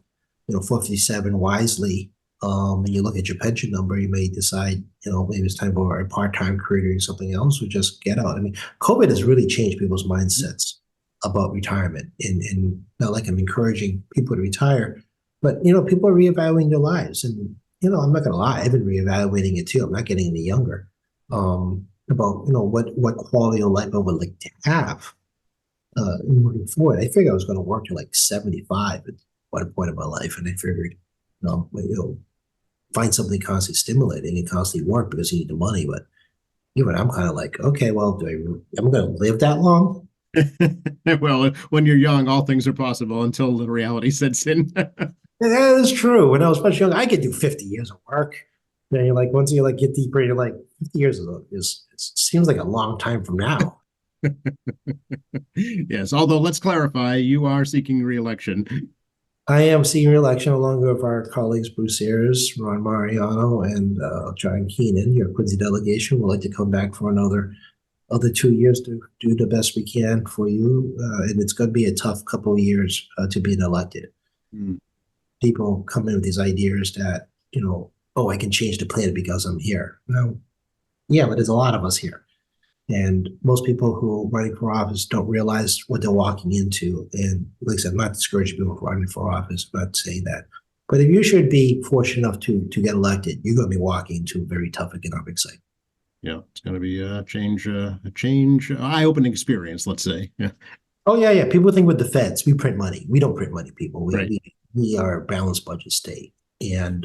457 wisely, and you look at your pension number, you may decide, maybe it's time for a part-time career doing something else, or just get out. I mean, COVID has really changed people's mindsets about retirement, and not like I'm encouraging people to retire, but people are reevaluating their lives, and I'm not gonna lie, I've been reevaluating it too. I'm not getting any younger. About what quality of life I would like to have moving forward. I figured I was going to work to like 75 at one point in my life, and I figured, find something constantly stimulating and constantly work because you need the money. But even I'm kind of like, okay, well, am I going to live that long? Well, when you're young, all things are possible until the reality sets in. That is true. When I was much younger, I could do 50 years of work. Then you're like, once you like get deeper, you're like 50 years is it seems like a long time from now. Yes, although let's clarify, you are seeking re-election. I am seeking re-election along with our colleagues Bruce Ayers, Ron Mariano, and John Keenan. Your Quincy delegation would like to come back for another 2 years to do the best we can for you. And it's going to be a tough couple of years to being elected. Mm. People come in with these ideas that, oh, I can change the planet because I'm here. Well, yeah, but there's a lot of us here. And most people who are running for office don't realize what they're walking into. And like I said, I'm not discouraging people from running for office. I'm not saying that. But if you should be fortunate enough to get elected, you're going to be walking into a very tough economic cycle. Yeah, it's going to be a change, eye-opening experience, let's say. Yeah. Oh, yeah, yeah. People think with the feds, we print money. We don't print money, people. Right. We are a balanced budget state. And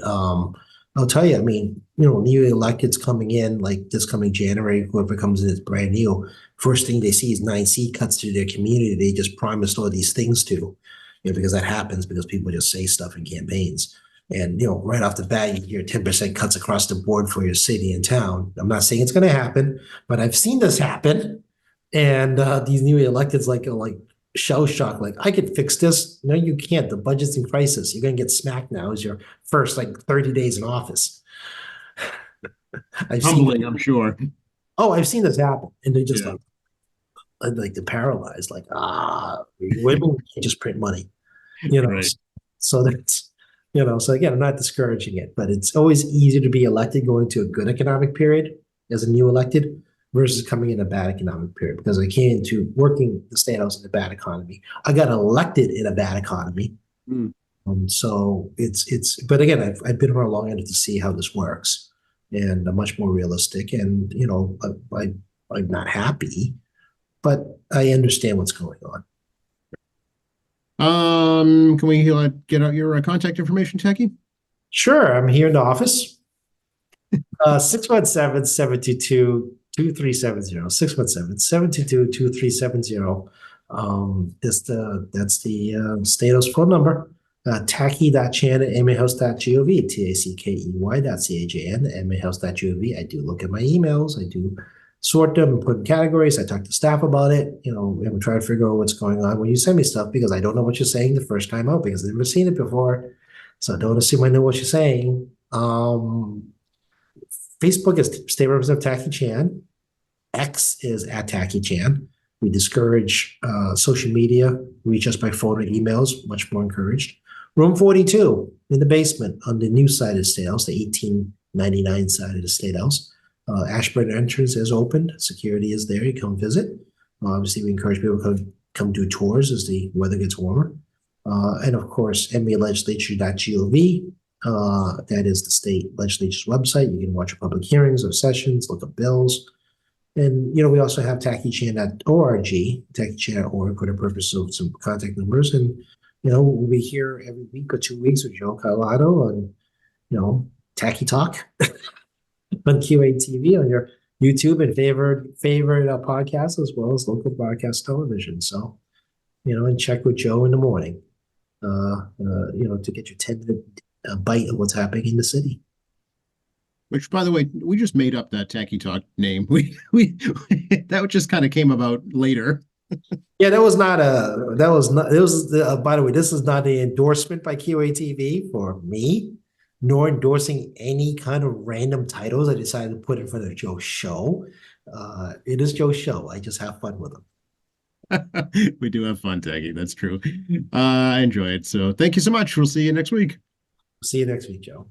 I'll tell you, I mean, new electeds coming in, like this coming January, whoever comes in is brand new. First thing they see is 9C cuts to their community. They just promised all these things to, because that happens because people just say stuff in campaigns. And, right off the bat, you hear 10% cuts across the board for your city and town. I'm not saying it's going to happen, but I've seen this happen. And these new electeds like shell shock, like I could fix this. No, you can't. The budget's in crisis. You're gonna get smacked now as your first 30 days in office. Humbling, I'm sure. Oh, I've seen this happen, and they just Yeah. like they're paralyzed. Like women can't just print money, Right. So that's So again, I'm not discouraging it, but it's always easier to be elected going to a good economic period as a new elected versus coming in a bad economic period, because I came into working the state house in a bad economy. I got elected in a bad economy. Mm. So but again, I've been around long enough to see how this works, and I'm much more realistic. And I'm not happy, but I understand what's going on. Can we get out your contact information, Techie? Sure, I'm here in the office. 617-722-2370. 617-722-2370. That's the Status phone number. Tackey.chan@mahouse.gov, tackey.cajan@mahouse.gov. I do look at my emails. I do sort them and put in categories. I talk to staff about it, and we try to figure out what's going on when you send me stuff, because I don't know what you're saying the first time out, because I've never seen it before. So don't assume I know what you're saying. Facebook is State Representative Tackey Chan. X is @TackeyChan. We discourage social media. Reach us by phone or emails. Much more encouraged. Room 42 in the basement on the new side of the State House, the 1899 side of the State House. Ashburn entrance is open. Security is there. You come visit. Obviously, we encourage people to come do tours as the weather gets warmer. And of course, MAlegislature.gov. That is the state legislature's website. You can watch public hearings or sessions, look up bills. And, we also have tackeychan.org, tackeychan.org, for the purpose of some contact numbers. And, we'll be here every week or 2 weeks with Joe Carlotta on, Tackey Talk on QATV, on your YouTube and favorite podcasts, as well as local broadcast television. So, and check with Joe in the morning, to get your 10-minute bite of what's happening in the city. Which, by the way, we just made up that Tacky Talk name. We that just kind of came about later. Yeah, by the way, this is not an endorsement by QATV for me, nor endorsing any kind of random titles I decided to put in front of Joe's show. It is Joe's show. I just have fun with him. We do have fun, Tacky. That's true. I enjoy it. So thank you so much. We'll see you next week. See you next week, Joe.